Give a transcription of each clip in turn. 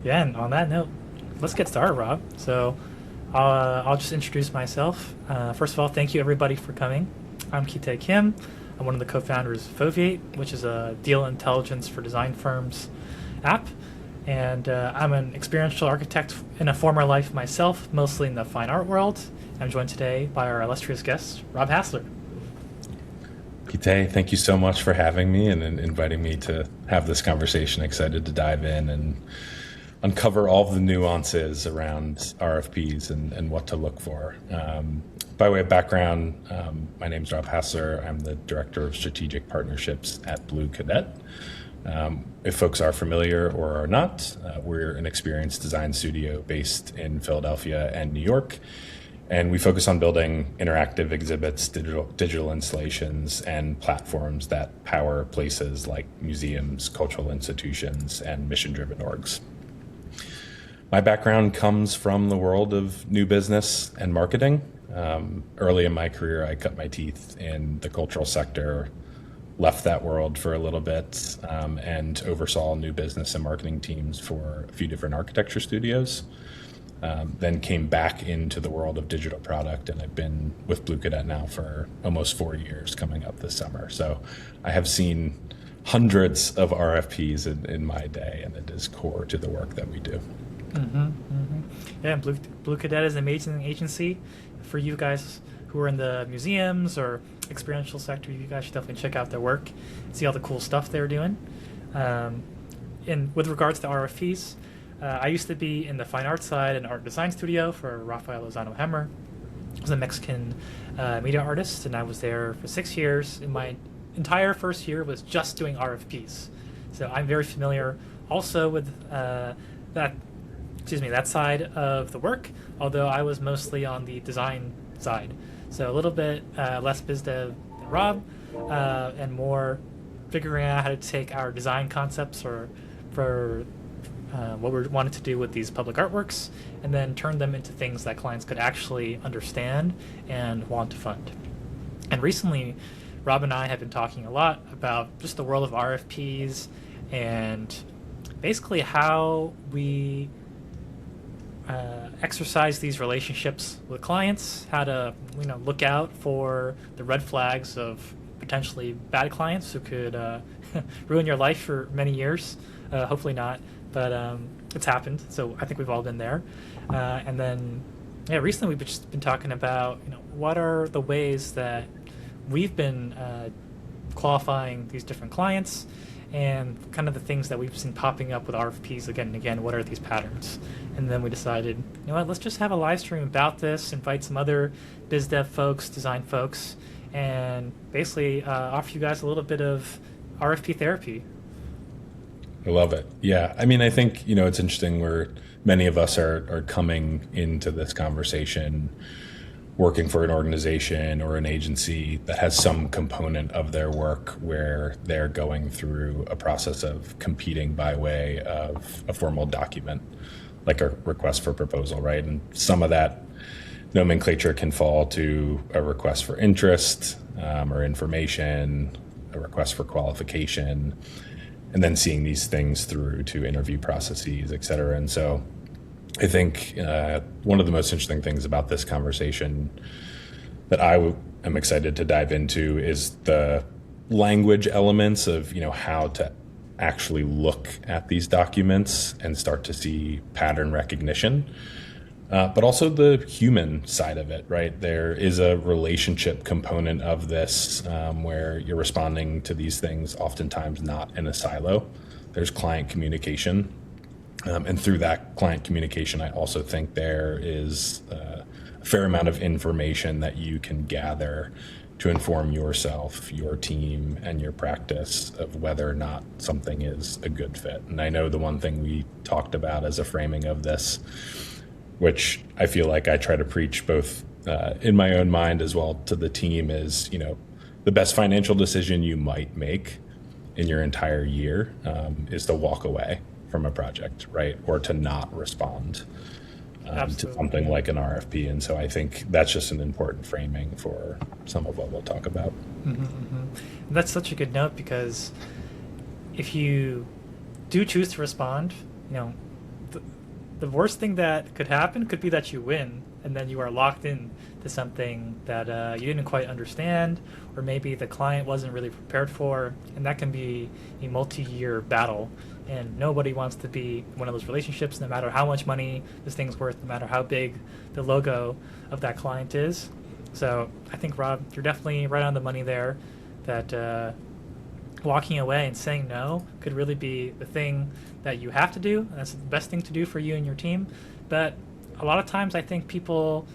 Yeah, and on that note, let's get started, Rob. I'll just introduce myself. First of all, thank you everybody for coming. I'm Kitae Kim. I'm one of the co-founders of Foveate, which is a deal intelligence for design firms app. And I'm an experiential architect in a former life myself, mostly in the fine art world. I'm joined today by our illustrious guest, Rob Hassler. Kitae, thank you so much for having me and inviting me to have this conversation. Excited to dive in and uncover all the nuances around RFPs and what to look for. By way of background, my name is Rob Hassler. I'm the Director of Strategic Partnerships at Bluecadet. If folks are familiar or are not, we're an experienced design studio based in Philadelphia and New York. And we focus on building interactive exhibits, digital installations, and platforms that power places like museums, cultural institutions, and mission-driven orgs. My background comes from the world of new business and marketing. Early in my career, I cut my teeth in the cultural sector, left that world for a little bit, and oversaw new business and marketing teams for a few different architecture studios. Then came back into the world of digital product, and I've been with Bluecadet now for almost 4 years, coming up this summer. So I have seen hundreds of RFPs in my day, and it is core to the work that we do. Yeah, Bluecadet is an amazing agency for you guys who are in the museums or experiential sector. You guys should definitely check out their work, see all the cool stuff they're doing. And with regards to RFPs, I used to be in the fine art side and art design studio for Rafael Lozano Hemmer. I was a Mexican media artist, and I was there for 6 years. And my entire first year was just doing RFPs. So I'm very familiar also with that side of the work, although I was mostly on the design side. So a little bit less BizDev than Rob, and more figuring out how to take our design concepts for what we wanted to do with these public artworks, and then turn them into things that clients could actually understand and want to fund. And recently, Rob and I have been talking a lot about just the world of RFPs and basically how we exercise these relationships with clients, how to look out for the red flags of potentially bad clients who could ruin your life for many years. Hopefully not, but it's happened. So I think we've all been there. And then, yeah, recently we've just been talking about what are the ways that we've been qualifying these different clients, and kind of the things that we've seen popping up with RFPs again and again. What are these patterns? And then we decided, let's just have a live stream about this, invite some other biz dev folks, design folks, and basically offer you guys a little bit of RFP therapy. I love it. Yeah. I mean, I think, it's interesting where many of us are coming into this conversation working for an organization or an agency that has some component of their work where they're going through a process of competing by way of a formal document, like a request for proposal, right? And some of that nomenclature can fall to a request for interest or information, a request for qualification, and then seeing these things through to interview processes, et cetera. And so I think one of the most interesting things about this conversation that am excited to dive into is the language elements of how to actually look at these documents and start to see pattern recognition, but also the human side of it, right? There is a relationship component of this where you're responding to these things oftentimes not in a silo. There's client communication. And through that client communication, I also think there is a fair amount of information that you can gather to inform yourself, your team, and your practice of whether or not something is a good fit. And I know the one thing we talked about as a framing of this, which I feel like I try to preach both in my own mind as well to the team, is, the best financial decision you might make in your entire year is to walk away from a project, right? Or to not respond to something like an RFP. And so I think that's just an important framing for some of what we'll talk about. And that's such a good note, because if you do choose to respond, the worst thing that could happen could be that you win, and then you are locked in to something that you didn't quite understand, or maybe the client wasn't really prepared for, and that can be a multi-year battle. And nobody wants to be one of those relationships, no matter how much money this thing's worth, no matter how big the logo of that client is. So I think, Rob, you're definitely right on the money there, that walking away and saying no could really be the thing that you have to do. And that's the best thing to do for you and your team. But a lot of times I think people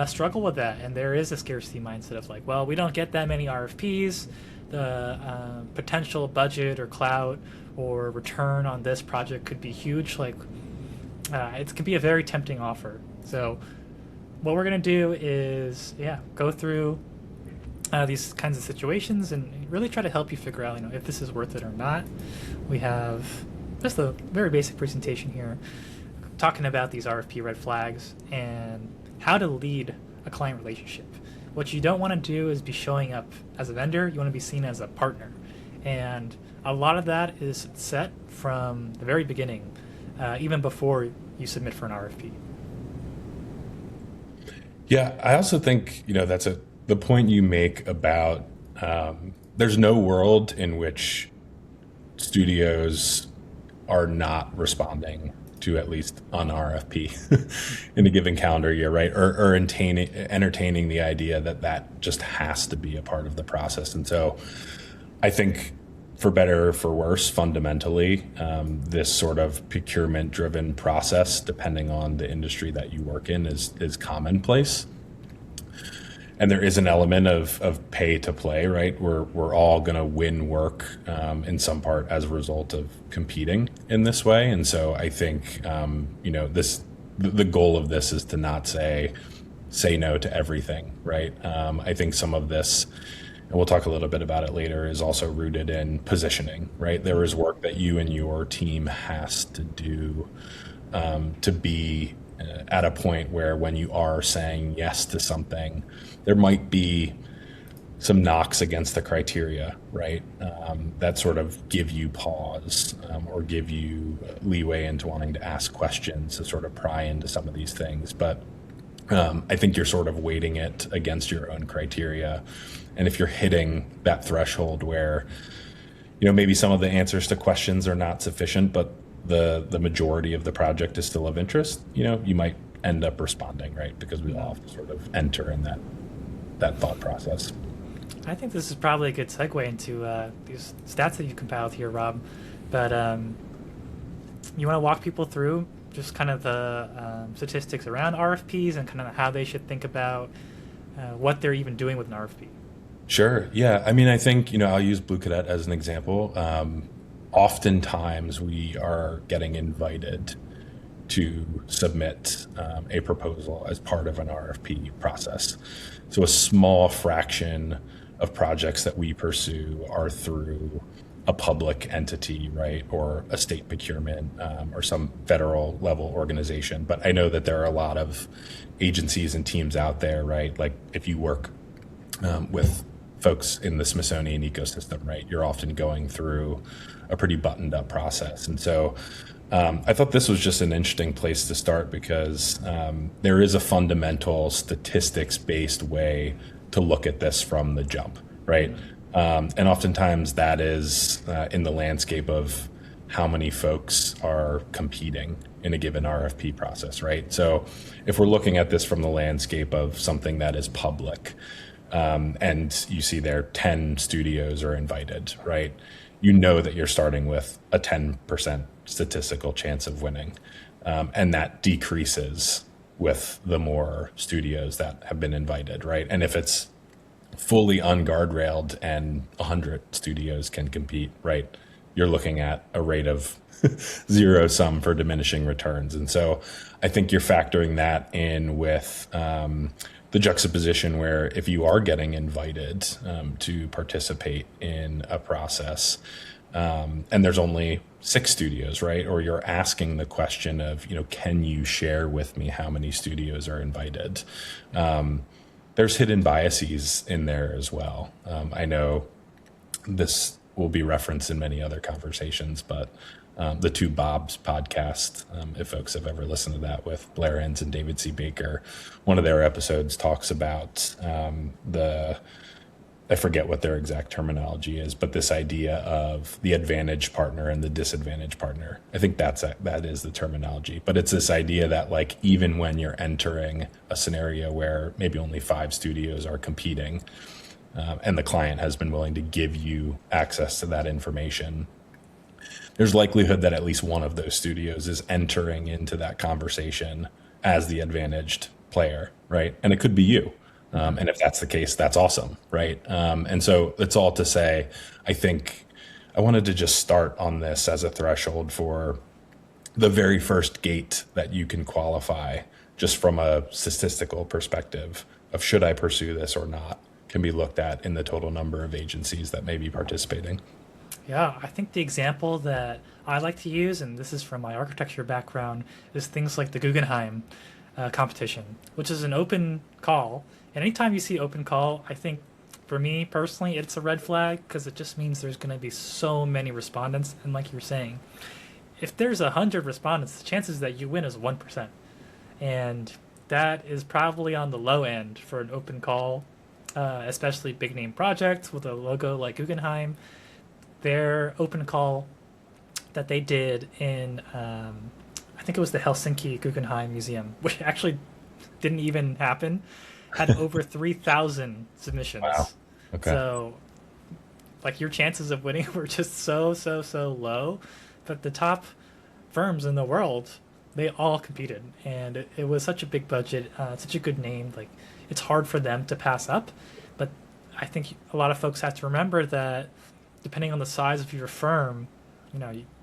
struggle with that, and there is a scarcity mindset of like, well, we don't get that many RFPs. The potential budget or clout or return on this project could be huge. Like, it can be a very tempting offer. So what we're going to do is, go through these kinds of situations and really try to help you figure out, if this is worth it or not. We have just a very basic presentation here talking about these RFP red flags and how to lead a client relationship. What you don't want to do is be showing up as a vendor. You want to be seen as a partner. And a lot of that is set from the very beginning, even before you submit for an RFP. Yeah, I also think, that's the point you make about there's no world in which studios are not responding to at least an RFP in a given calendar year, right? Or entertaining the idea that just has to be a part of the process. And so I think, for better or for worse, fundamentally, this sort of procurement-driven process, depending on the industry that you work in, is commonplace. And there is an element of pay to play, right? We're all going to win work in some part as a result of competing in this way. And so I think the goal of this is to not say no to everything, right? I think some of this, and we'll talk a little bit about it later, is also rooted in positioning, right? There is work that you and your team has to do to be at a point where when you are saying yes to something, there might be some knocks against the criteria, right? That sort of give you pause or give you leeway into wanting to ask questions to sort of pry into some of these things. But I think you're sort of weighting it against your own criteria. And if you're hitting that threshold where, maybe some of the answers to questions are not sufficient, but the majority of the project is still of interest, you might end up responding, right? Because we all have to sort of enter in that thought process. I think this is probably a good segue into these stats that you compiled here, Rob. But you want to walk people through just kind of the statistics around RFPs and kind of how they should think about what they're even doing with an RFP. Sure. Yeah. I mean, I think, I'll use Bluecadet as an example. Oftentimes we are getting invited to submit a proposal as part of an RFP process. So a small fraction of projects that we pursue are through a public entity, right, or a state procurement or some federal level organization. But I know that there are a lot of agencies and teams out there, right? Like if you work with folks in the Smithsonian ecosystem, right, you're often going through a pretty buttoned up process. And so I thought this was just an interesting place to start because there is a fundamental statistics-based way to look at this from the jump, right? And oftentimes that is in the landscape of how many folks are competing in a given RFP process, right? So if we're looking at this from the landscape of something that is public, and you see there 10 studios are invited, right? You know that you're starting with a 10% statistical chance of winning. And that decreases with the more studios that have been invited, right? And if it's fully unguardrailed and 100 studios can compete, right, you're looking at a rate of zero sum for diminishing returns. And so I think you're factoring that in with the juxtaposition where if you are getting invited to participate in a process and there's only 6 studios, right? Or you're asking the question of, can you share with me how many studios are invited? There's hidden biases in there as well. I know this will be referenced in many other conversations, but the Two Bobs podcast. If folks have ever listened to that with Blair Enns and David C. Baker, one of their episodes talks about I forget what their exact terminology is, but this idea of the advantage partner and the disadvantage partner. I think that is the terminology, but it's this idea that like, even when you're entering a scenario where maybe only 5 studios are competing, and the client has been willing to give you access to that information, there's likelihood that at least one of those studios is entering into that conversation as the advantaged player, right? And it could be you. And if that's the case, that's awesome, right? And so it's all to say, I think I wanted to just start on this as a threshold for the very first gate that you can qualify, just from a statistical perspective of should I pursue this or not, can be looked at in the total number of agencies that may be participating. Yeah, I think the example that I like to use, and this is from my architecture background, is things like the Guggenheim competition, which is an open call. And anytime you see open call, I think for me personally, it's a red flag, because it just means there's going to be so many respondents. And like you're saying, if there's 100 respondents, the chances that you win is 1%. And that is probably on the low end for an open call, especially big name projects with a logo like Guggenheim. Their open call that they did in, I think it was the Helsinki Guggenheim Museum, which actually didn't even happen, had over 3,000 submissions. Wow. Okay. So, like, your chances of winning were just so low. But the top firms in the world, they all competed. And it was such a big budget, such a good name. Like, it's hard for them to pass up. But I think a lot of folks have to remember that depending on the size of your firm,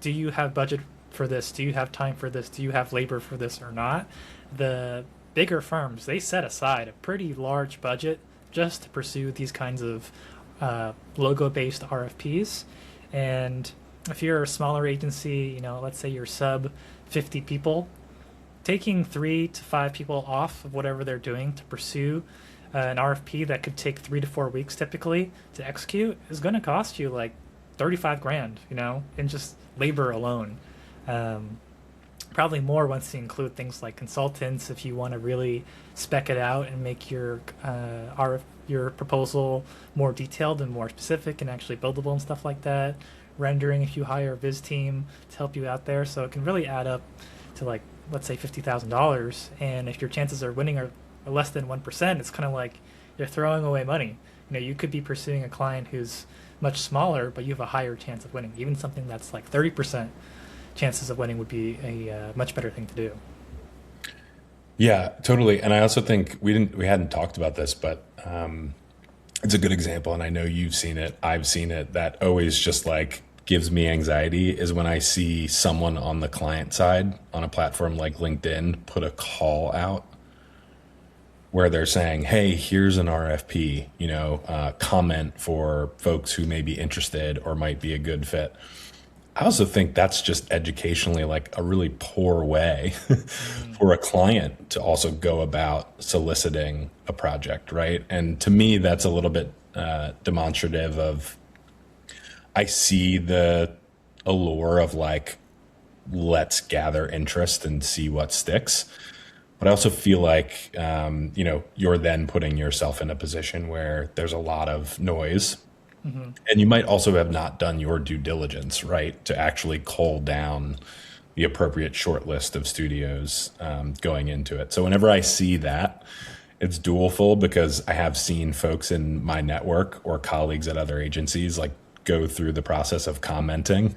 do you have budget for this? Do you have time for this? Do you have labor for this or not? The bigger firms, they set aside a pretty large budget just to pursue these kinds of logo-based RFPs. And if you're a smaller agency, let's say you're sub 50 people, taking 3 to 5 people off of whatever they're doing to pursue an RFP that could take 3 to 4 weeks typically to execute is going to cost you like 35 grand, in just labor alone. Probably more once you include things like consultants, if you want to really spec it out and make your your proposal more detailed and more specific and actually buildable and stuff like that. Rendering, if you hire a Viz team to help you out there, so it can really add up to, like, let's say $50,000. And if your chances of winning are less than 1%, it's kind of like you're throwing away money. You could be pursuing a client who's much smaller, but you have a higher chance of winning. Even something that's like 30% chances of winning would be a much better thing to do. Yeah, totally. And I also think we hadn't talked about this, but it's a good example. And I know you've seen it. I've seen it. That always just like gives me anxiety is when I see someone on the client side on a platform like LinkedIn put a call out where they're saying, hey, here's an RFP, comment for folks who may be interested or might be a good fit. I also think that's just educationally like a really poor way for a client to also go about soliciting a project, right? And to me, that's a little bit demonstrative of, I see the allure of like, let's gather interest and see what sticks. But I also feel like, you're then putting yourself in a position where there's a lot of noise. Mm-hmm. And you might also have not done your due diligence, right, to actually cull down the appropriate short list of studios going into it. So whenever I see that, it's dualful, because I have seen folks in my network or colleagues at other agencies like go through the process of commenting.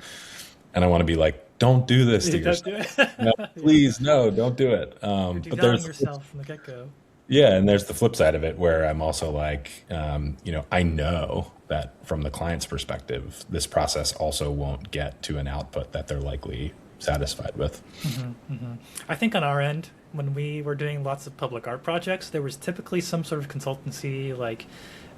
And I want to be like, don't do this to yourself. No, please, no, don't do it. You're but there's yourself from the get-go. Yeah, and there's the flip side of it where I'm also like, I know that from the client's perspective, this process also won't get to an output that they're likely satisfied with. Mm-hmm, mm-hmm. I think on our end, when we were doing lots of public art projects, there was typically some sort of consultancy, like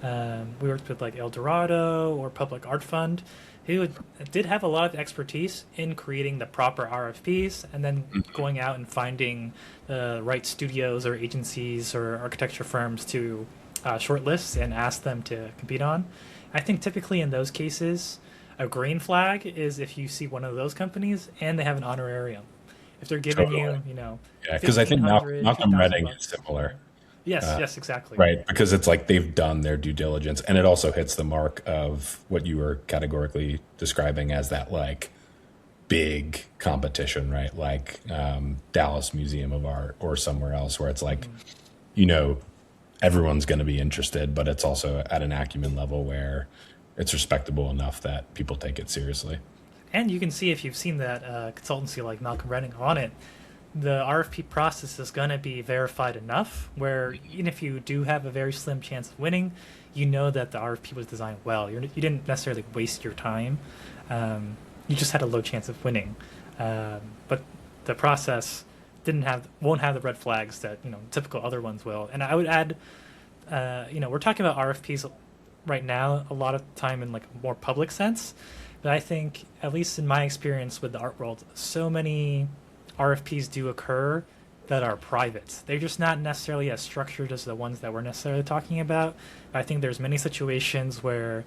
we worked with like El Dorado or Public Art Fund, who did have a lot of expertise in creating the proper RFPs and then going out and finding the right studios or agencies or architecture firms to shortlist and ask them to compete on. I think typically in those cases, A green flag is if you see one of those companies and they have an honorarium. If they're giving Totally. you, Yeah, because I think 1,500, two Malcolm thousand Redding is bucks. similar. Yes, yes, exactly. Right, because it's like they've done their due diligence, and it also hits the mark of what you were categorically describing as that like big competition, right? Like Dallas Museum of Art or somewhere else, where it's like, you know, everyone's going to be interested, but it's also at an acumen level where it's respectable enough that people take it seriously. And you can see if you've seen that consultancy like Malcolm Redding on it, the RFP process is going to be verified enough where even if you do have a very slim chance of winning, you know that the RFP was designed well. You didn't necessarily waste your time. You just had a low chance of winning. But the process won't have the red flags that typical other ones will. And I would add, we're talking about RFPs right now a lot of time in like a more public sense, but I think at least in my experience with the art world, so many RFPs do occur that are private. They're just not necessarily as structured as the ones that we're necessarily talking about. I think there's many situations where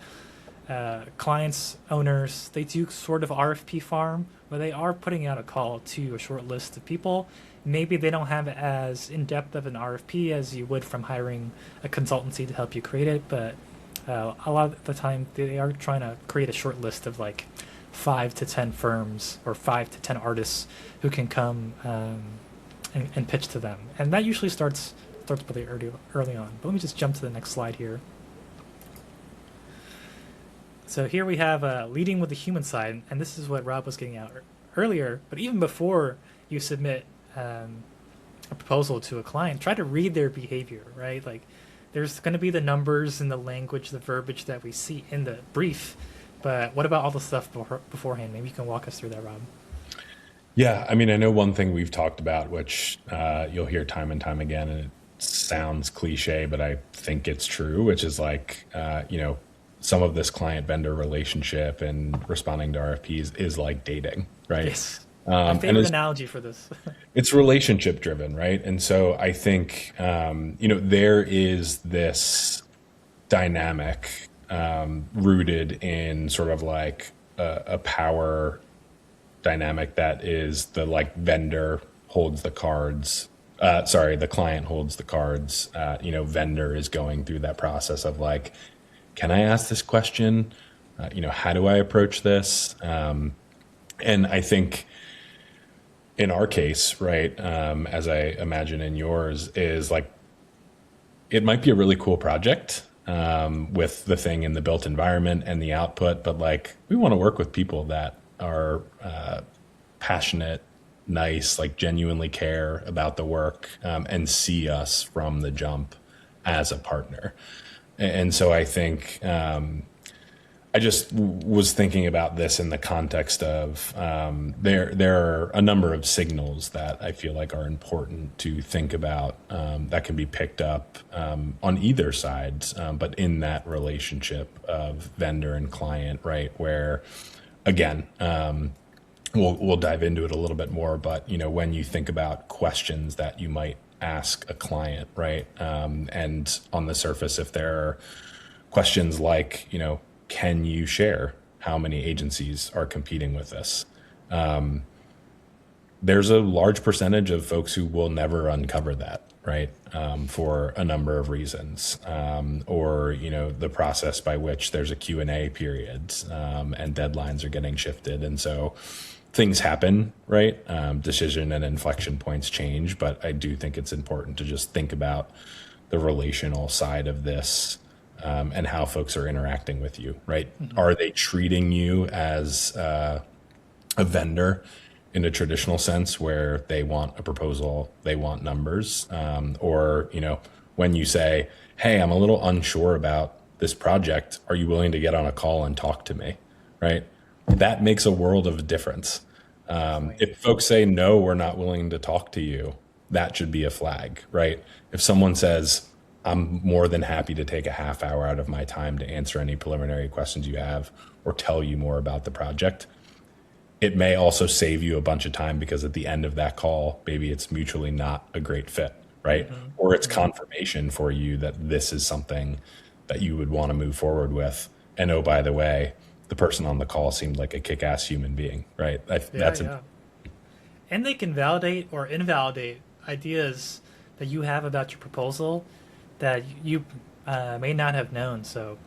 clients, owners, they do sort of RFP farm, where they are putting out a call to a short list of people. Maybe they don't have as in-depth of an RFP as you would from hiring a consultancy to help you create it, but a lot of the time they are trying to create a short list of like 5 to 10 firms or 5 to 10 artists who can come and pitch to them. And that usually starts pretty early on. But let me just jump to the next slide here. So here we have leading with the human side, and this is what Rob was getting at earlier. But even before you submit a proposal to a client, try to read their behavior, right? Like there's going to be the numbers and the language, the verbiage that we see in the brief. But what about all the stuff beforehand? Maybe you can walk us through that, Rob. Yeah, I mean, I know one thing we've talked about, which you'll hear time and time again, and it sounds cliche, but I think it's true, which is like, some of this client vendor relationship and responding to RFPs is like dating, right? Yes. My favorite analogy for this. It's relationship driven, right? And so I think, there is this dynamic rooted in sort of like a power dynamic that is the like vendor holds the cards. The client holds the cards. Vendor is going through that process of like, can I ask this question? How do I approach this? And I think in our case, right, as I imagine in yours, is like, it might be a really cool project with the thing in the built environment and the output, but like we want to work with people that are passionate, nice, like genuinely care about the work and see us from the jump as a partner. And so I think I just was thinking about this in the context of there are a number of signals that I feel like are important to think about that can be picked up on either side, but in that relationship of vendor and client, right? Where, again, we'll dive into it a little bit more, but when you think about questions that you might ask a client, right? And on the surface, if there are questions like, can you share how many agencies are competing with this? There's a large percentage of folks who will never uncover that, right? For a number of reasons, or the process by which there's a Q&A period and deadlines are getting shifted, and so things happen, right? Decision and inflection points change, but I do think it's important to just think about the relational side of this and how folks are interacting with you, right? Mm-hmm. Are they treating you as a vendor in a traditional sense where they want a proposal, they want numbers, or, when you say, hey, I'm a little unsure about this project, are you willing to get on a call and talk to me, right? That makes a world of difference. If folks say, no, we're not willing to talk to you, that should be a flag, right? If someone says, I'm more than happy to take a half hour out of my time to answer any preliminary questions you have or tell you more about the project, it may also save you a bunch of time because at the end of that call, maybe it's mutually not a great fit, right? Mm-hmm. Or it's confirmation for you that this is something that you would want to move forward with. And oh, by the way, the person on the call seemed like a kick-ass human being, right? Yeah. And they can validate or invalidate ideas that you have about your proposal that you may not have known. So,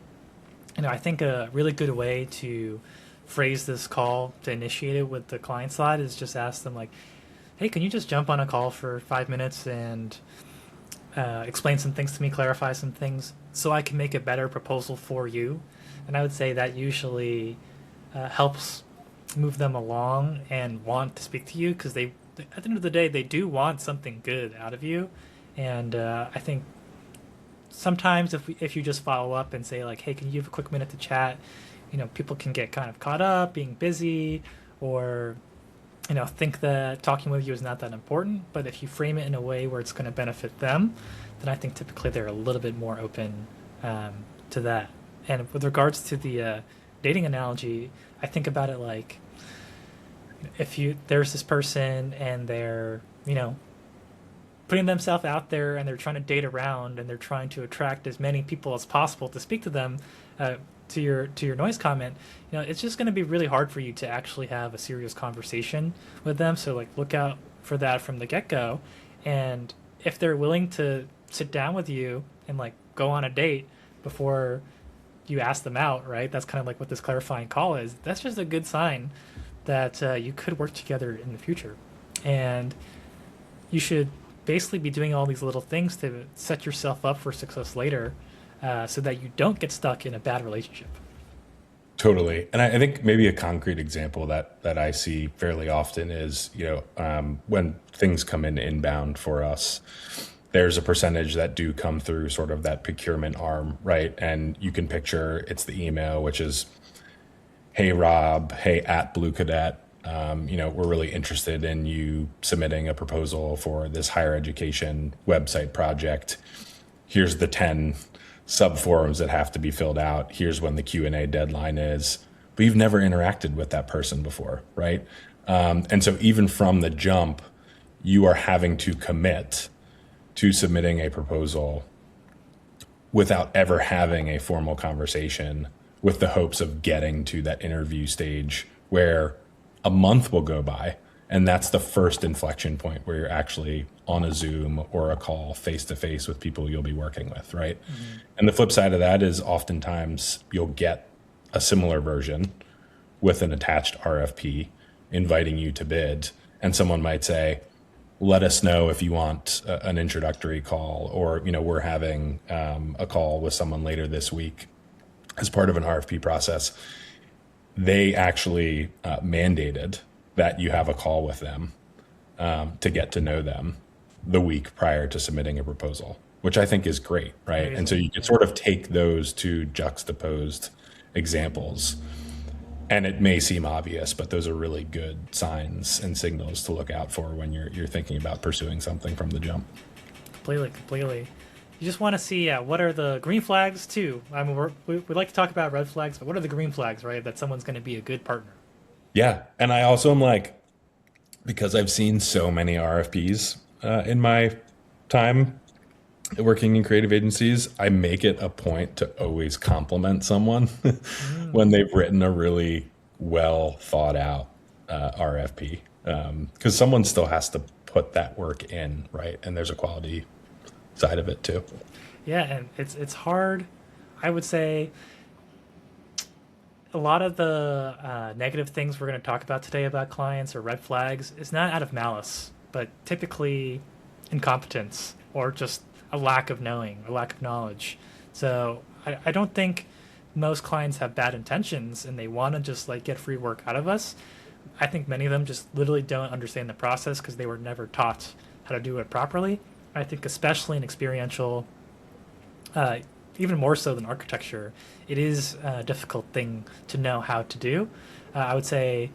I think a really good way to phrase this call to initiate it with the client side is just ask them like, hey, can you just jump on a call for 5 minutes and explain some things to me, clarify some things so I can make a better proposal for you? And I would say that usually helps move them along and want to speak to you, because they, at the end of the day, they do want something good out of you. And I think sometimes if you just follow up and say like, hey, can you have a quick minute to chat? People can get kind of caught up being busy, or think that talking with you is not that important. But if you frame it in a way where it's going to benefit them, then I think typically they're a little bit more open to that. And with regards to the dating analogy, I think about it like, if there's this person and they're putting themselves out there and they're trying to date around and they're trying to attract as many people as possible to speak to them. To your noise comment, it's just going to be really hard for you to actually have a serious conversation with them. So like, look out for that from the get-go. And if they're willing to sit down with you and like go on a date before you ask them out, right? That's kind of like what this clarifying call is. That's just a good sign that you could work together in the future. And you should basically be doing all these little things to set yourself up for success later, so that you don't get stuck in a bad relationship. Totally. And I think maybe a concrete example that I see fairly often is, when things come in inbound for us, there's a percentage that do come through sort of that procurement arm, right? And you can picture it's the email, which is, hey, Rob, hey, at Bluecadet, we're really interested in you submitting a proposal for this higher education website project. Here's the 10 sub-forums that have to be filled out. Here's when the Q&A deadline is. But you've never interacted with that person before, right? And so even from the jump, you are having to commit to submitting a proposal without ever having a formal conversation, with the hopes of getting to that interview stage where a month will go by. And that's the first inflection point where you're actually on a Zoom or a call face-to-face with people you'll be working with, right? Mm-hmm. And the flip side of that is oftentimes you'll get a similar version with an attached RFP inviting you to bid. And someone might say, let us know if you want an introductory call, or, we're having a call with someone later this week as part of an RFP process. They actually mandated that you have a call with them to get to know them the week prior to submitting a proposal, which I think is great, right? Amazing. And so you can sort of take those two juxtaposed examples, and it may seem obvious, but those are really good signs and signals to look out for when you're thinking about pursuing something from the jump. Completely. You just want to see what are the green flags too. I mean, we like to talk about red flags, but what are the green flags, right? That someone's going to be a good partner. Yeah. And I also am like, because I've seen so many RFPs in my time working in creative agencies, I make it a point to always compliment someone when they've written a really well thought out RFP. Because someone still has to put that work in, right? And there's a quality side of it too. Yeah, and it's hard. I would say a lot of the negative things we're going to talk about today about clients or red flags is not out of malice, but typically incompetence or just a lack of knowing, a lack of knowledge. So I don't think most clients have bad intentions and they want to just like get free work out of us. I think many of them just literally don't understand the process because they were never taught how to do it properly. I think especially in experiential, even more so than architecture, it is a difficult thing to know how to do. I would say,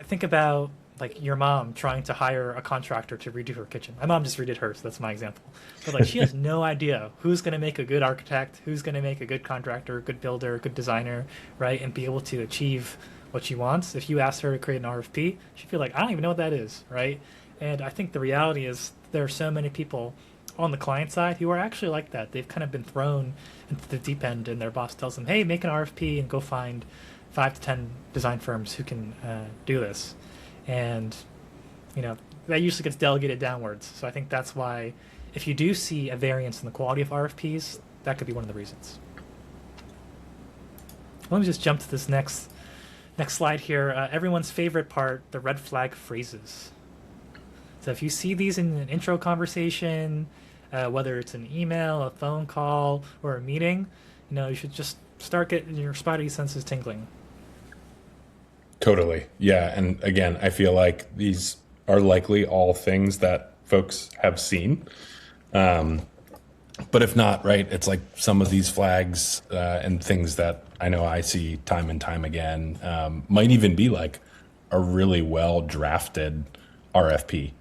think about like your mom trying to hire a contractor to redo her kitchen. My mom just redid hers, so that's my example. But like she has no idea who's going to make a good architect, who's going to make a good contractor, good builder, good designer, right? And be able to achieve what she wants. If you ask her to create an RFP, she'd feel like, I don't even know what that is, right? And I think the reality is there are so many people on the client side who are actually like that. They've kind of been thrown into the deep end, and their boss tells them, "Hey, make an RFP and go find 5 to 10 design firms who can do this," and that usually gets delegated downwards. So I think that's why, if you do see a variance in the quality of RFPs, that could be one of the reasons. Let me just jump to this next slide here. Everyone's favorite part, the red flag phrases. So if you see these in an intro conversation, whether it's an email, a phone call, or a meeting, you should just start getting your spidey senses tingling. Totally. Yeah. And again, I feel like these are likely all things that folks have seen. But if not, right, it's like some of these flags and things that I know I see time and time again might even be like a really well drafted RFP.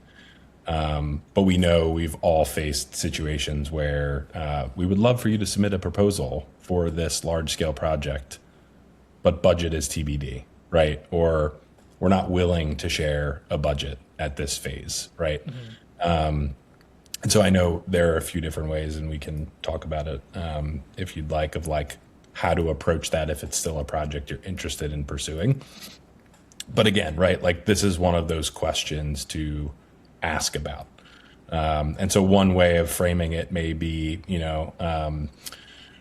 But we know we've all faced situations where we would love for you to submit a proposal for this large scale project, but budget is TBD, right? Or we're not willing to share a budget at this phase, right? Mm-hmm. And so I know there are a few different ways, and we can talk about it if you'd like, of like how to approach that if it's still a project you're interested in pursuing. But again, right, like this is one of those questions to ask about. And so one way of framing it may be,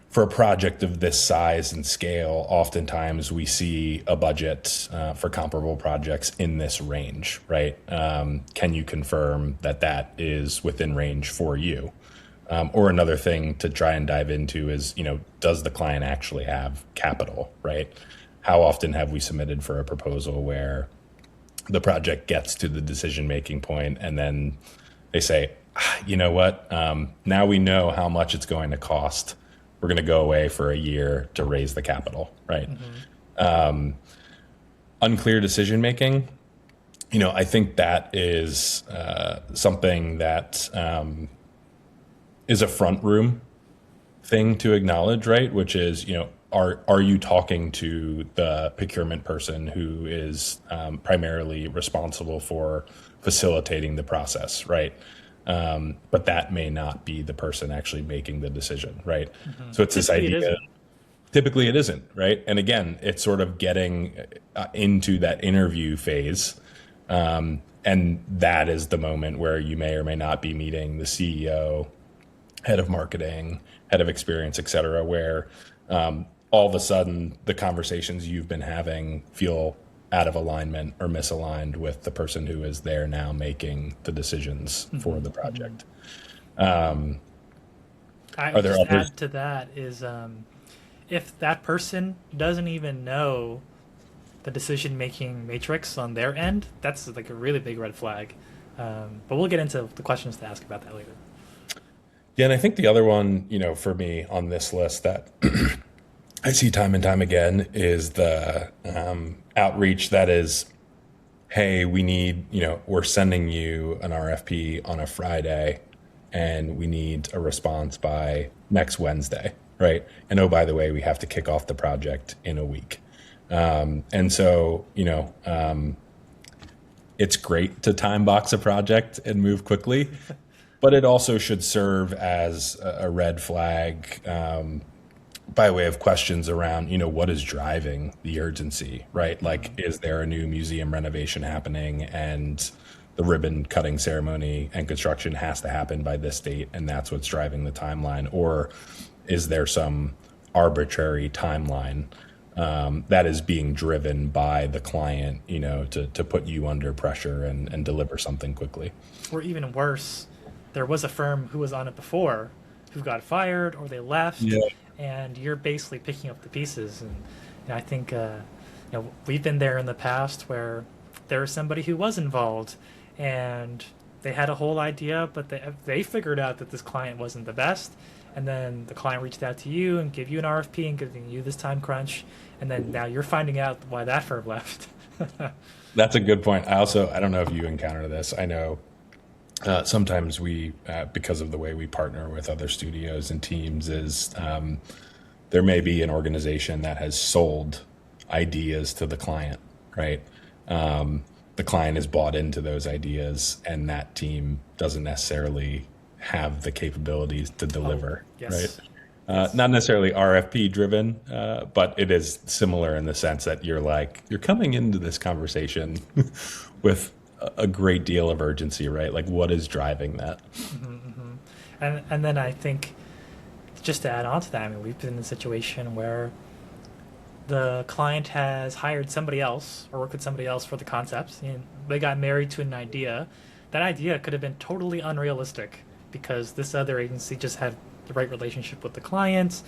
for a project of this size and scale, oftentimes we see a budget for comparable projects in this range, right? Can you confirm that that is within range for you? Or another thing to try and dive into is, does the client actually have capital, right? How often have we submitted for a proposal where the project gets to the decision-making point and then they say, you know what, now we know how much it's going to cost. We're going to go away for a year to raise the capital, right? Mm-hmm. Unclear decision-making, I think that is something that is a front room thing to acknowledge, right? Which is, are you talking to the procurement person who is primarily responsible for facilitating the process, right? But that may not be the person actually making the decision, right? Mm-hmm. So it's this idea. Typically it isn't, right? And again, it's sort of getting into that interview phase. And that is the moment where you may or may not be meeting the CEO, head of marketing, head of experience, et cetera, where all of a sudden the conversations you've been having feel out of alignment or misaligned with the person who is there now making the decisions mm-hmm. for the project. I would just add to that is if that person doesn't even know the decision-making matrix on their end, that's like a really big red flag. But we'll get into the questions to ask about that later. Yeah, and I think the other one, for me on this list that I see time and time again is the outreach that is, hey, we need, we're sending you an RFP on a Friday and we need a response by next Wednesday, right? And oh, by the way, we have to kick off the project in a week. And so, it's great to time box a project and move quickly, but it also should serve as a red flag by way of questions around, what is driving the urgency, right? Like, is there a new museum renovation happening and the ribbon cutting ceremony and construction has to happen by this date and that's what's driving the timeline? Or is there some arbitrary timeline that is being driven by the client, to put you under pressure and deliver something quickly? Or even worse, there was a firm who was on it before who got fired or they left. Yeah. And you're basically picking up the pieces. And I think we've been there in the past where there was somebody who was involved and they had a whole idea, but they figured out that this client wasn't the best. And then the client reached out to you and gave you an RFP and giving you this time crunch. And then now you're finding out why that firm left. That's a good point. I don't know if you encounter this. I know sometimes we, because of the way we partner with other studios and teams, is there may be an organization that has sold ideas to the client, right? The client is bought into those ideas and that team doesn't necessarily have the capabilities to deliver, yes. right? Not necessarily RFP driven, but it is similar in the sense that you're coming into this conversation with a great deal of urgency, right? Like, what is driving that? And then I think, just to add on to that, I mean, we've been in a situation where the client has hired somebody else or worked with somebody else for the concepts, and they got married to an idea. That idea could have been totally unrealistic because this other agency just had the right relationship with the client.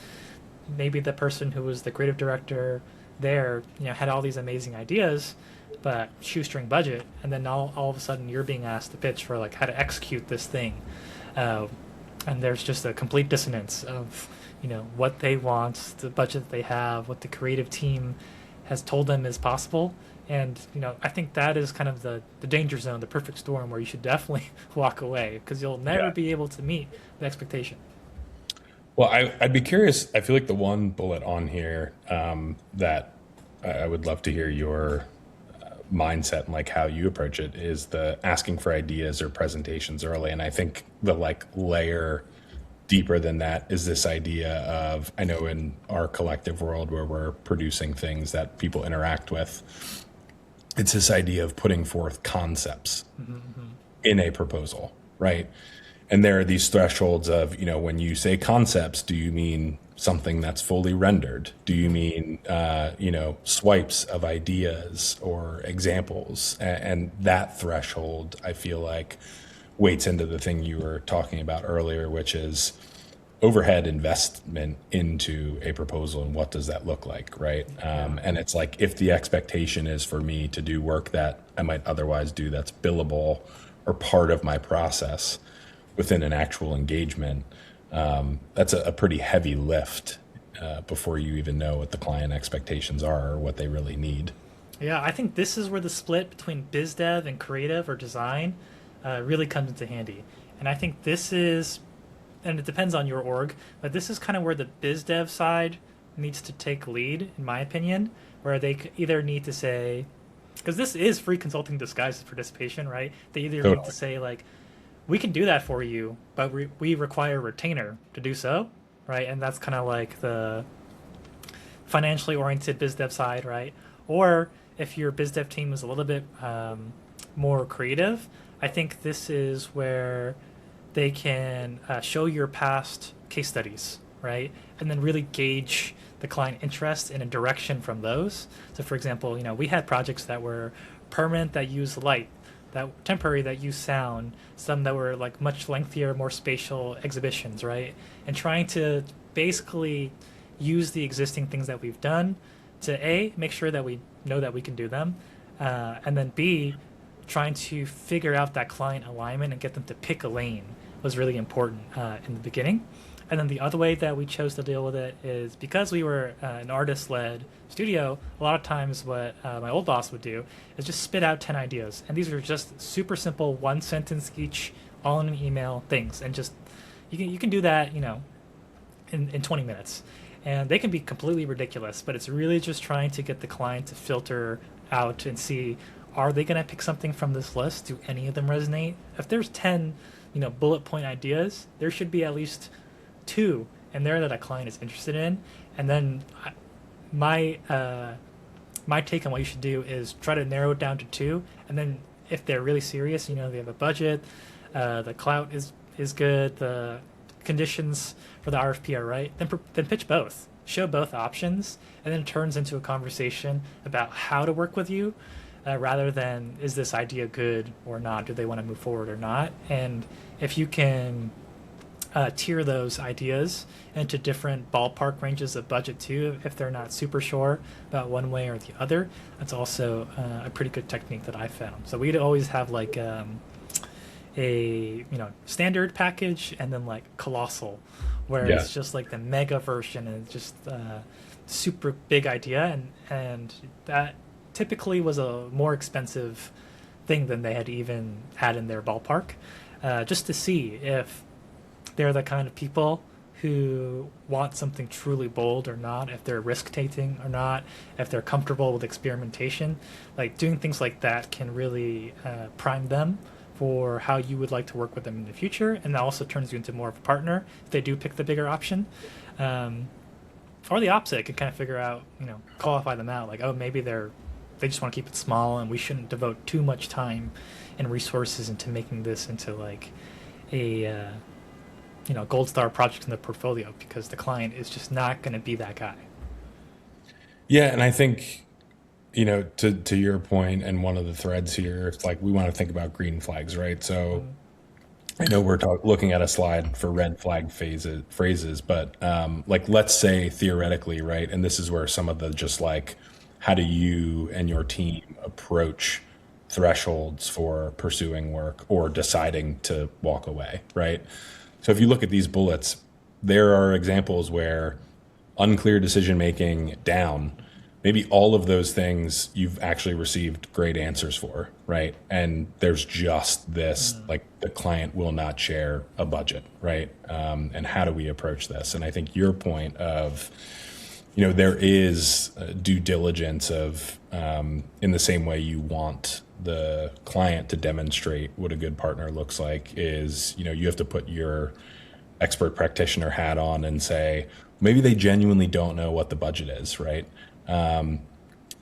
Maybe the person who was the creative director there, had all these amazing ideas, but shoestring budget, and then all of a sudden you're being asked to pitch for like how to execute this thing, and there's just a complete dissonance of what they want, the budget that they have, what the creative team has told them is possible. And I think that is kind of the danger zone, the perfect storm, where you should definitely walk away because you'll never be able to meet the expectation. Well, I'd be curious. I feel like the one bullet on here that I would love to hear your mindset and like how you approach it is the asking for ideas or presentations early. And I think the like layer deeper than that is this idea of, I know in our collective world where we're producing things that people interact with, it's this idea of putting forth concepts in a proposal, right? And there are these thresholds of, when you say concepts, do you mean something that's fully rendered? Do you mean, swipes of ideas or examples? And that threshold, I feel like, weights into the thing you were talking about earlier, which is overhead investment into a proposal and what does that look like, right? And it's like, if the expectation is for me to do work that I might otherwise do that's billable or part of my process within an actual engagement, that's a pretty heavy lift before you even know what the client expectations are or what they really need. Yeah, I think this is where the split between BizDev and creative or design really comes into handy. And I think this is, and it depends on your org, but this is kind of where the BizDev side needs to take lead, in my opinion, where they either need to say, because this is free consulting disguised as participation, right? They either need to say, like, we can do that for you, but we require a retainer to do so, right? And that's kind of like the financially oriented BizDev side, right? Or if your BizDev team is a little bit more creative, I think this is where they can show your past case studies, right? And then really gauge the client interest in a direction from those. So for example, we had projects that were permanent that use light, that temporary that use sound, some that were like much lengthier, more spatial exhibitions, right? And trying to basically use the existing things that we've done to A, make sure that we know that we can do them, and then B, trying to figure out that client alignment and get them to pick a lane was really important in the beginning. And then the other way that we chose to deal with it is because we were an artist-led studio, a lot of times what my old boss would do is just spit out 10 ideas. And these are just super simple, one sentence each, all in an email things. And just, you can do that, in 20 minutes. And they can be completely ridiculous, but it's really just trying to get the client to filter out and see, are they going to pick something from this list? Do any of them resonate? If there's 10, bullet point ideas, there should be at least 2 in there that a client is interested in. And then my take on what you should do is try to narrow it down to 2. And then if they're really serious, they have a budget, the clout is good, the conditions for the RFP are right, then pitch both. Show both options, and then it turns into a conversation about how to work with you, rather than is this idea good or not? Do they want to move forward or not? And if you can tier those ideas into different ballpark ranges of budget too, if they're not super sure about one way or the other, that's also a pretty good technique that I found. So we'd always have like a standard package and then like colossal, where it's just like the mega version and it's just super big idea, and that typically was a more expensive thing than they had even had in their ballpark, just to see if they're the kind of people who want something truly bold or not, if they're risk-taking or not, if they're comfortable with experimentation. Like doing things like that can really prime them for how you would like to work with them in the future, and that also turns you into more of a partner if they do pick the bigger option. Or the opposite, it can kind of figure out, qualify them out, like, oh, maybe they just want to keep it small, and we shouldn't devote too much time and resources into making this into like a gold star project in the portfolio, because the client is just not going to be that guy. Yeah, and I think, to your point, and one of the threads here, it's like we want to think about green flags, right? So I know we're looking at a slide for red flag phrases, but let's say theoretically, right? And this is where some of the just like, how do you and your team approach thresholds for pursuing work or deciding to walk away, right? So if you look at these bullets, there are examples where unclear decision making down, maybe all of those things you've actually received great answers for, right? And there's just this, like, the client will not share a budget, right? And how do we approach this? And I think your point of, there is due diligence of, in the same way you want the client to demonstrate what a good partner looks like, is, you have to put your expert practitioner hat on and say, maybe they genuinely don't know what the budget is, right? And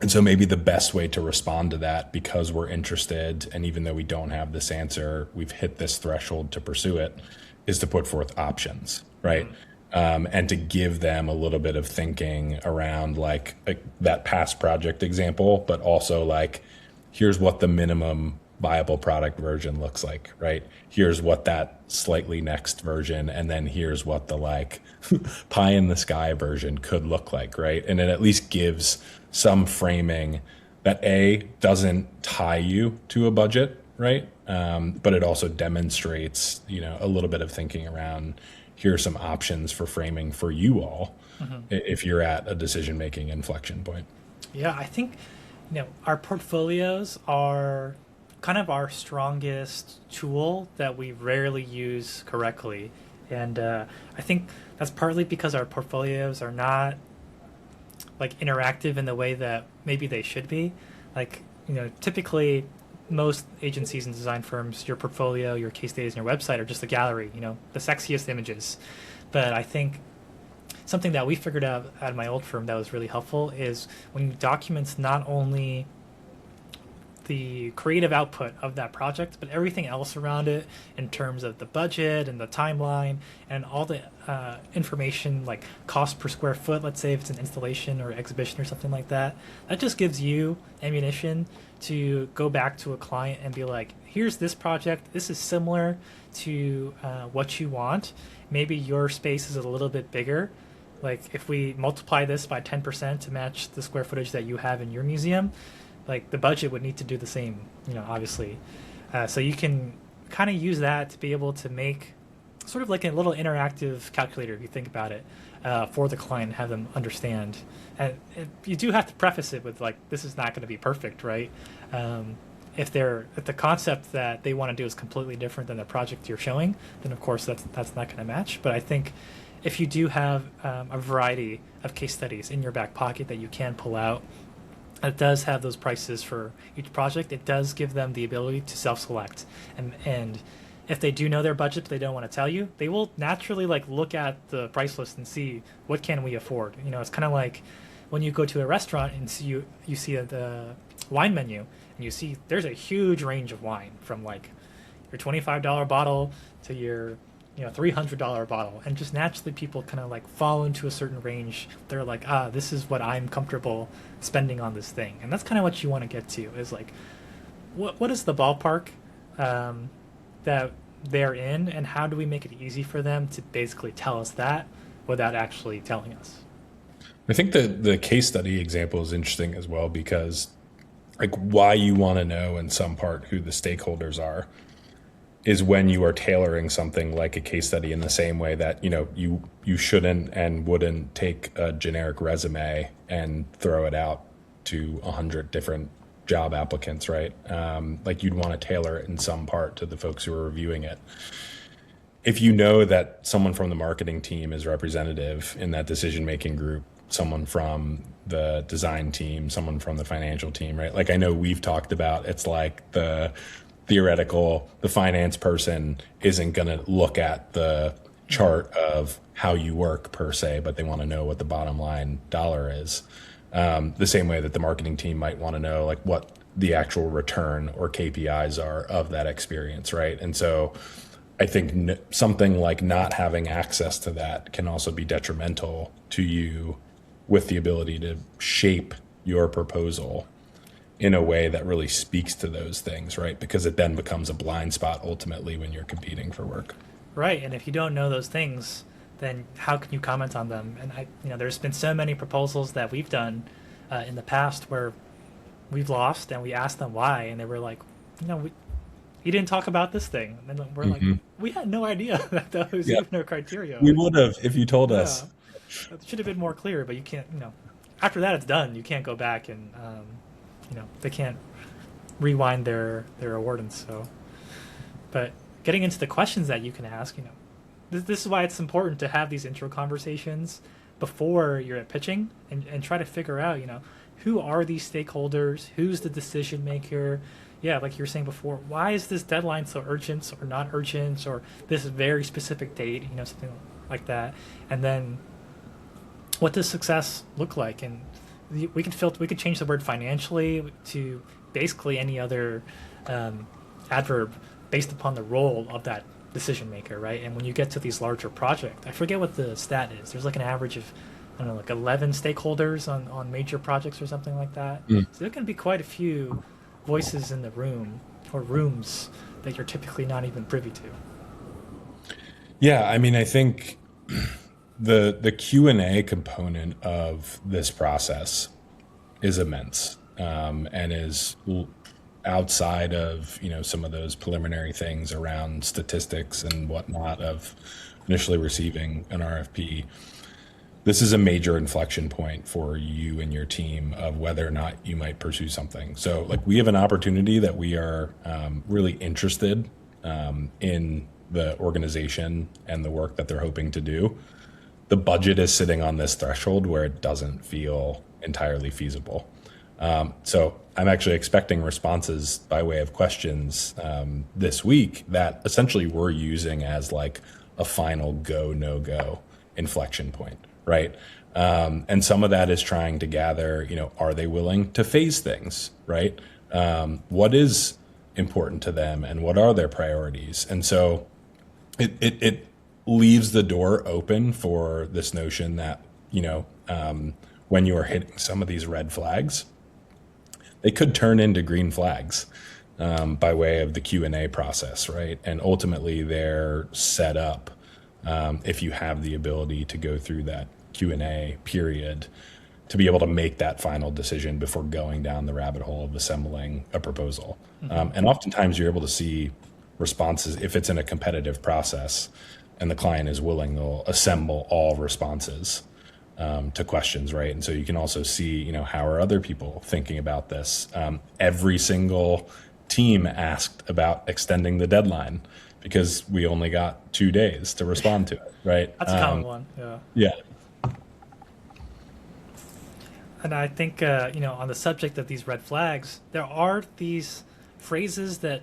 so maybe the best way to respond to that, because we're interested, and even though we don't have this answer, we've hit this threshold to pursue it, is to put forth options, right? And to give them a little bit of thinking around like that past project example, but also like, here's what the minimum viable product version looks like, right? Here's what that slightly next version, and then here's what the like pie in the sky version could look like, right? And it at least gives some framing that doesn't tie you to a budget, right? But it also demonstrates, a little bit of thinking around, here are some options for framing for you all if you're at a decision-making inflection point. Yeah, I think, our portfolios are kind of our strongest tool that we rarely use correctly. And I think that's partly because our portfolios are not like interactive in the way that maybe they should be. Like, typically most agencies and design firms, your portfolio, your case studies, and your website are just a gallery, the sexiest images. But I think something that we figured out at my old firm that was really helpful is when you document not only the creative output of that project, but everything else around it in terms of the budget and the timeline and all the information, like cost per square foot, let's say if it's an installation or exhibition or something like that. That just gives you ammunition to go back to a client and be like, here's this project, this is similar to what you want. Maybe your space is a little bit bigger. Like if we multiply this by 10% to match the square footage that you have in your museum, like the budget would need to do the same, obviously. So you can kind of use that to be able to make sort of like a little interactive calculator, if you think about it, for the client, have them understand. And you do have to preface it with like, this is not going to be perfect, right? If the concept that they want to do is completely different than the project you're showing, then of course that's not going to match. But I think if you do have a variety of case studies in your back pocket that you can pull out, it does have those prices for each project. It does give them the ability to self-select, and if they do know their budget but they don't want to tell you, they will naturally like look at the price list and see what can we afford. It's kind of like when you go to a restaurant and you see the wine menu and you see there's a huge range of wine from like your $25 bottle to your $300 bottle, and just naturally people kind of like fall into a certain range. They're like, this is what I'm comfortable spending on this thing. And that's kind of what you want to get to, is like, what is the ballpark that they're in, and how do we make it easy for them to basically tell us that without actually telling us? I think the case study example is interesting as well, because like why you want to know in some part who the stakeholders are is when you are tailoring something like a case study in the same way that, you shouldn't and wouldn't take a generic resume and throw it out to 100 different job applicants, right? Like you'd want to tailor it in some part to the folks who are reviewing it. If you know that someone from the marketing team is representative in that decision-making group, someone from the design team, someone from the financial team, right? Like I know we've talked about, it's like the the finance person isn't going to look at the chart of how you work per se, but they want to know what the bottom line dollar is. The same way that the marketing team might want to know like what the actual return or KPIs are of that experience, right? And so I think something like not having access to that can also be detrimental to you with the ability to shape your proposal in a way that really speaks to those things, right? Because it then becomes a blind spot ultimately when you're competing for work. Right, and if you don't know those things, then how can you comment on them? And there's been so many proposals that we've done in the past where we've lost, and we asked them why, and they were like, he didn't talk about this thing. And then we're like, we had no idea that was even our criteria. We would have if you told us. It should have been more clear, but you can't. After that, it's done. You can't go back and they can't rewind their awardance. So, but getting into the questions that you can ask, this is why it's important to have these intro conversations before you're at pitching and try to figure out, who are these stakeholders, who's the decision maker. Yeah, like you were saying before, why is this deadline so urgent or not urgent, or this very specific date, something like that. And then what does success look like? And we could change the word financially to basically any other adverb based upon the role of that decision maker, right? And when you get to these larger projects, I forget what the stat is. There's like an average of, I don't know, like 11 stakeholders on major projects or something like that. So there can be quite a few voices in the room or rooms that you're typically not even privy to. Yeah, I mean, I think the Q&A component of this process is immense, and is outside of some of those preliminary things around statistics and whatnot of initially receiving an RFP. This is a major inflection point for you and your team of whether or not you might pursue something. So like we have an opportunity that we are really interested in the organization and the work that they're hoping to do. The budget is sitting on this threshold where it doesn't feel entirely feasible. So I'm actually expecting responses by way of questions this week that essentially we're using as like a final go, no go inflection point, right? And some of that is trying to gather, are they willing to phase things, right? What is important to them and what are their priorities? And so it leaves the door open for this notion that, when you are hitting some of these red flags, they could turn into green flags by way of the Q&A process, right? And ultimately they're set up if you have the ability to go through that Q&A period to be able to make that final decision before going down the rabbit hole of assembling a proposal. And oftentimes you're able to see responses if it's in a competitive process and the client is willing, they'll assemble all responses to questions, right? And so you can also see, how are other people thinking about this? Every single team asked about extending the deadline because we only got 2 days to respond to it, right? That's a common one, yeah. Yeah. And I think, on the subject of these red flags, there are these phrases that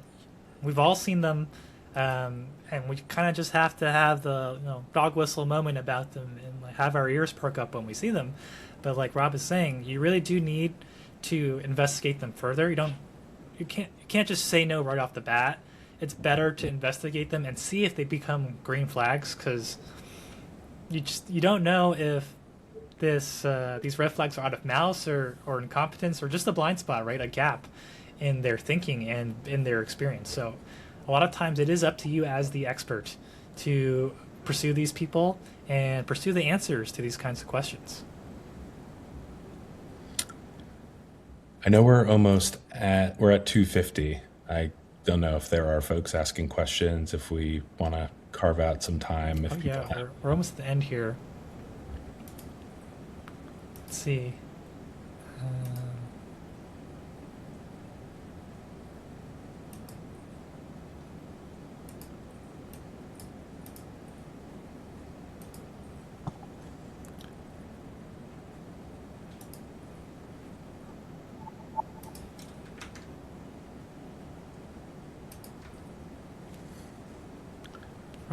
we've all seen them, and we kind of just have to have the dog whistle moment about them and like, have our ears perk up when we see them. But like Rob is saying, you really do need to investigate them further. You can't just say no right off the bat. It's better to investigate them and see if they become green flags, because you don't know if these red flags are out of malice or incompetence or just a blind spot, right? A gap in their thinking and in their experience. So a lot of times it is up to you as the expert to pursue these people and pursue the answers to these kinds of questions. I know we're at 2:50. I don't know if there are folks asking questions, if we want to carve out some time. We're almost at the end here. Let's see.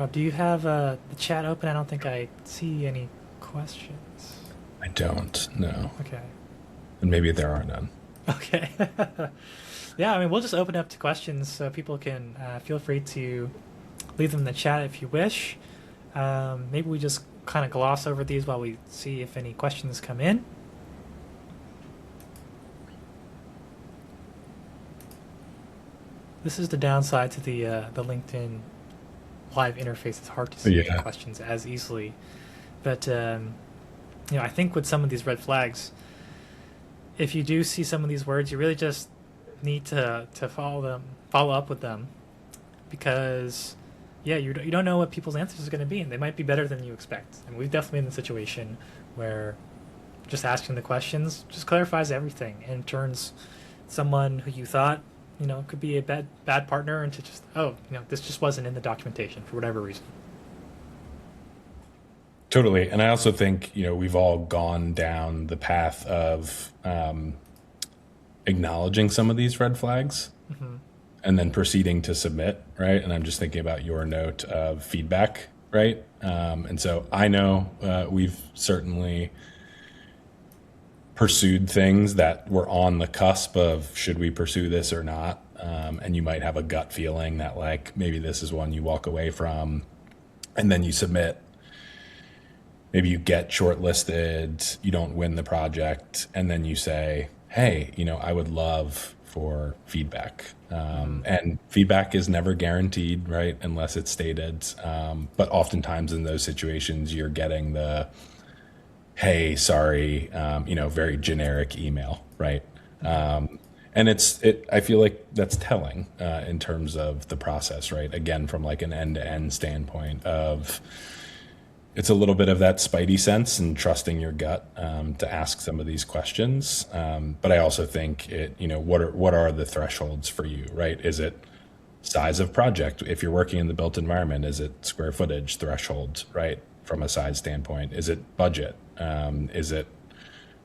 Rob, do you have the chat open? I don't think I see any questions. I don't know. Okay. And maybe there are none. Okay. Yeah, I mean, we'll just open up to questions so people can feel free to leave them in the chat if you wish. Maybe we just kind of gloss over these while we see if any questions come in. This is the downside to the LinkedIn live interface. It's hard to see questions as easily. But I think with some of these red flags, if you do see some of these words, you really just need to follow up with them, because you don't know what people's answers are going to be, and they might be better than you expect. And we've definitely been in a situation where just asking the questions just clarifies everything and turns someone who you thought could be a bad partner into just this just wasn't in the documentation for whatever reason. Totally. And I also think, we've all gone down the path of acknowledging some of these red flags and then proceeding to submit, right? And I'm just thinking about your note of feedback, right? And so I know we've certainly pursued things that were on the cusp of should we pursue this or not? And you might have a gut feeling that like maybe this is one you walk away from, and then you submit. Maybe you get shortlisted, you don't win the project, and then you say, hey, I would love for feedback. And feedback is never guaranteed, right, unless it's stated. But oftentimes in those situations, you're getting the, hey, sorry, very generic email, right? And I feel like that's telling in terms of the process, right? Again, from like an end-to-end standpoint of, it's a little bit of that spidey sense and trusting your gut to ask some of these questions. But I also think what are the thresholds for you, right? Is it size of project? If you're working in the built environment, is it square footage threshold, right? From a size standpoint, is it budget? Is it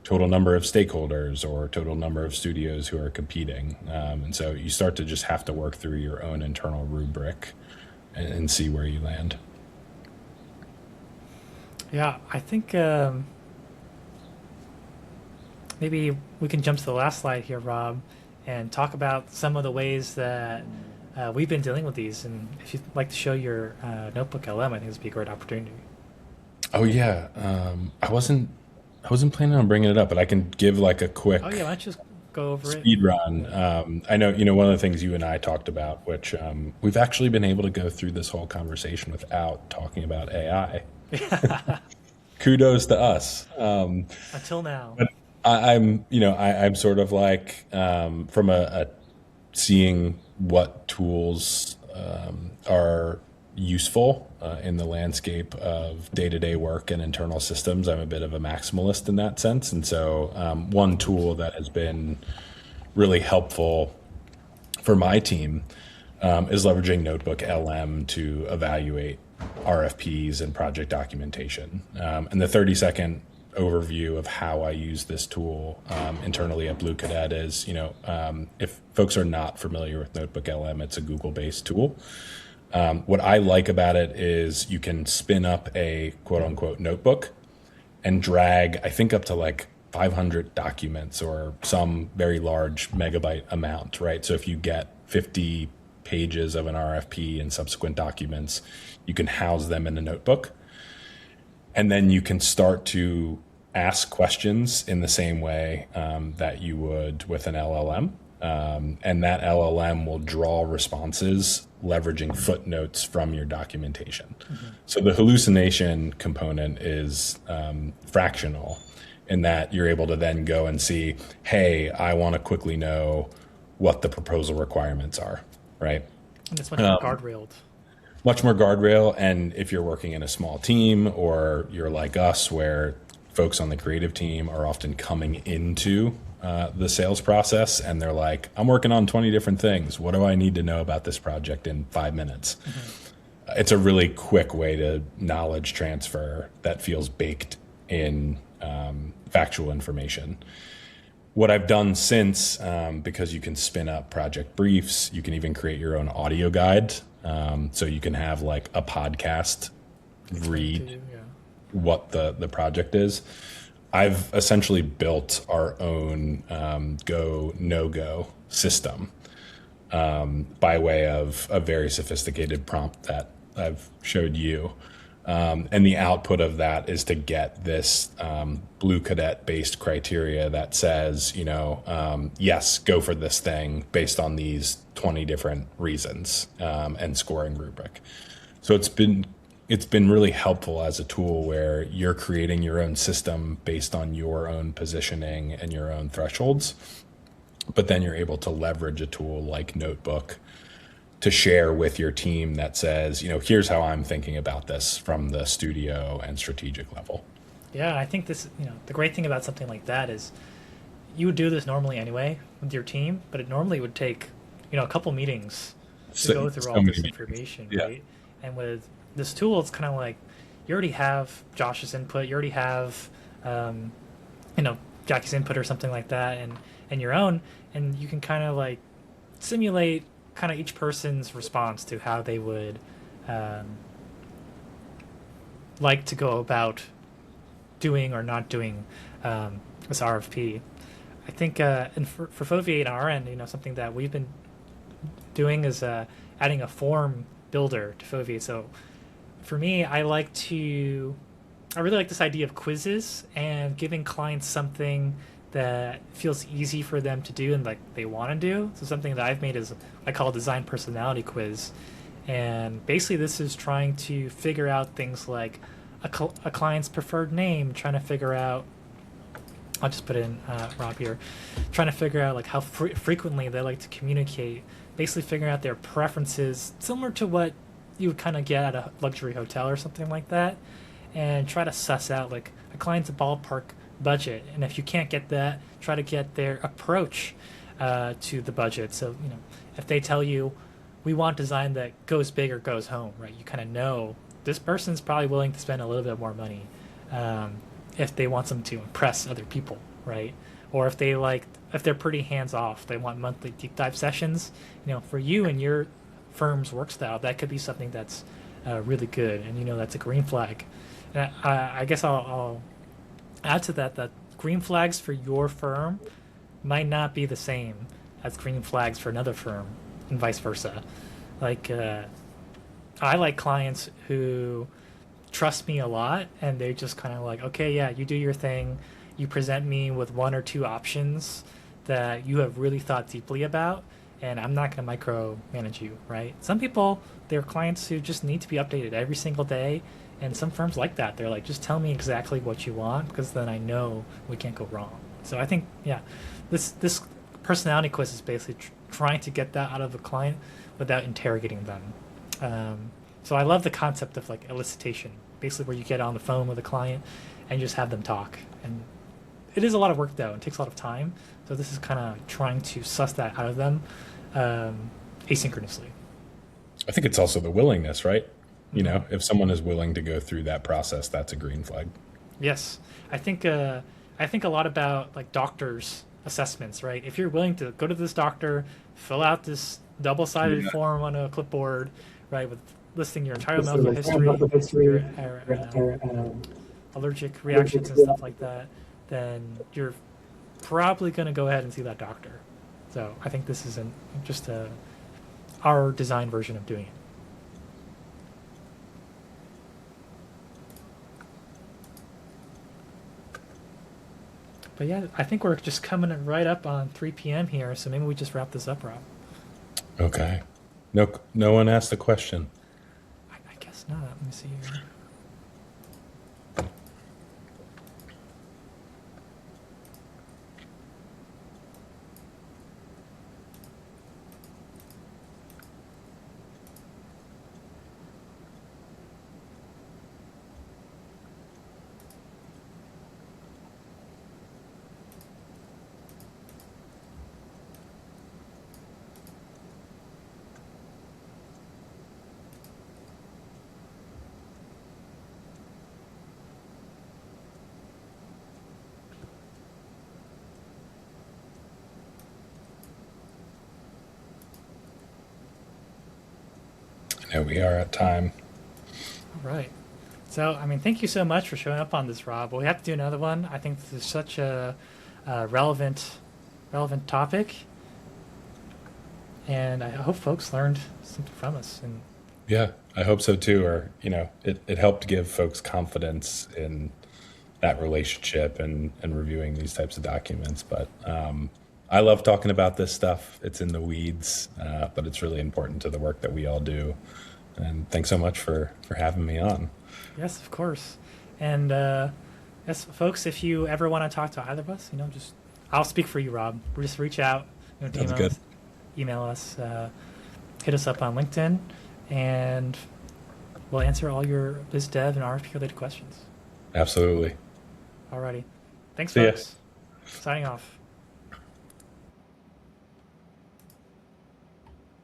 total number of stakeholders or total number of studios who are competing? And so you start to just have to work through your own internal rubric and see where you land. Yeah, I think maybe we can jump to the last slide here, Rob, and talk about some of the ways that we've been dealing with these. And if you'd like to show your notebook LM, I think this would be a great opportunity. Oh yeah, I wasn't planning on bringing it up, but I can give like a quick why don't you just go over speed run. I know one of the things you and I talked about, which we've actually been able to go through this whole conversation without talking about AI. Kudos to us. Until now. But I'm sort of like from a seeing what tools are useful in the landscape of day-to-day work and internal systems. I'm a bit of a maximalist in that sense. And so one tool that has been really helpful for my team is leveraging Notebook LM to evaluate RFPs and project documentation. And the 30-second overview of how I use this tool internally at Bluecadet is, if folks are not familiar with Notebook LM, it's a Google-based tool. What I like about it is you can spin up a quote-unquote notebook and drag, I think, up to like 500 documents or some very large megabyte amount, right? So if you get 50 pages of an RFP and subsequent documents, you can house them in a notebook. And then you can start to ask questions in the same way that you would with an LLM. And that LLM will draw responses leveraging footnotes from your documentation. Mm-hmm. So the hallucination component is fractional in that you're able to then go and see, hey, I want to quickly know what the proposal requirements are, right? And it's much more guardrailed. Much more guardrail. And if you're working in a small team or you're like us where folks on the creative team are often coming into the sales process and they're like, I'm working on 20 different things. What do I need to know about this project in 5 minutes? Mm-hmm. It's a really quick way to knowledge transfer that feels baked in factual information. what I've done since, because you can spin up project briefs, you can even create your own audio guide. So you can have like a podcast read what the project is. I've essentially built our own go, no-go system by way of a very sophisticated prompt that I've showed you. And the output of that is to get this Bluecadet based criteria that says, yes, go for this thing based on these 20 different reasons and scoring rubric. So it's been really helpful as a tool where you're creating your own system based on your own positioning and your own thresholds. But then you're able to leverage a tool like Notebook to share with your team that says, here's how I'm thinking about this from the studio and strategic level. Yeah, I think this, the great thing about something like that is you would do this normally anyway with your team, but it normally would take, a couple meetings to go through all this information, right? And with this tool, it's kind of like you already have Josh's input, you already have, Jackie's input or something like that, and your own, and you can kind of like simulate kind of each person's response to how they would like to go about doing or not doing this RFP. I think and for Foveate on our end, something that we've been doing is adding a form builder to Foveate. So for me, I really like this idea of quizzes and giving clients something that feels easy for them to do and like they want to do. So something that I've made is I call design personality quiz, and basically this is trying to figure out things like a client's preferred name, trying to figure out, I'll just put in Rob here, trying to figure out like how frequently they like to communicate, basically figuring out their preferences similar to what you would kind of get at a luxury hotel or something like that, and try to suss out like a client's ballpark budget, and if you can't get that, try to get their approach to the budget. So if they tell you we want design that goes big or goes home, right, you kind of know this person's probably willing to spend a little bit more money if they want them to impress other people, right? Or if they're pretty hands off, they want monthly deep dive sessions, for you and your firm's work style, that could be something that's really good, and that's a green flag. And I guess I'll add to that green flags for your firm might not be the same as green flags for another firm, and vice versa. Like I like clients who trust me a lot, and they just kind of like, okay, yeah, you do your thing, you present me with one or two options that you have really thought deeply about, and I'm not going to micromanage you, right? Some people, they're clients who just need to be updated every single day. And some firms like that. They're like, just tell me exactly what you want, because then I know we can't go wrong. So I think, this personality quiz is basically trying to get that out of the client without interrogating them. So I love the concept of like elicitation, basically where you get on the phone with a client and just have them talk. And it is a lot of work though. It takes a lot of time. So this is kind of trying to suss that out of them asynchronously. I think it's also the willingness, right? If someone is willing to go through that process, that's a green flag. Yes, I think a lot about like doctors' assessments, right? If you're willing to go to this doctor, fill out this double-sided form on a clipboard, right, with listing your entire medical history, your allergic reactions and stuff like that, then you're probably going to go ahead and see that doctor. So I think this is just our design version of doing it. But yeah, I think we're just coming right up on 3 p.m. here, so maybe we just wrap this up, Rob. Okay. No one asked the question. I guess not. Let me see here. I know we are at time. All right. So, I mean, thank you so much for showing up on this, Rob. Well, we have to do another one. I think this is such a relevant topic, and I hope folks learned something from us. And Yeah, I hope so too. Or, it helped give folks confidence in that relationship and reviewing these types of documents. But I love talking about this stuff. It's in the weeds, but it's really important to the work that we all do. And thanks so much for having me on. yes, of course. And yes, folks, if you ever want to talk to either of us, just I'll speak for you, Rob. Just reach out, Sounds good. email us, hit us up on LinkedIn, and we'll answer all your BizDev and RFP related questions. Absolutely. Alrighty. Thanks, See ya. folks. Signing off.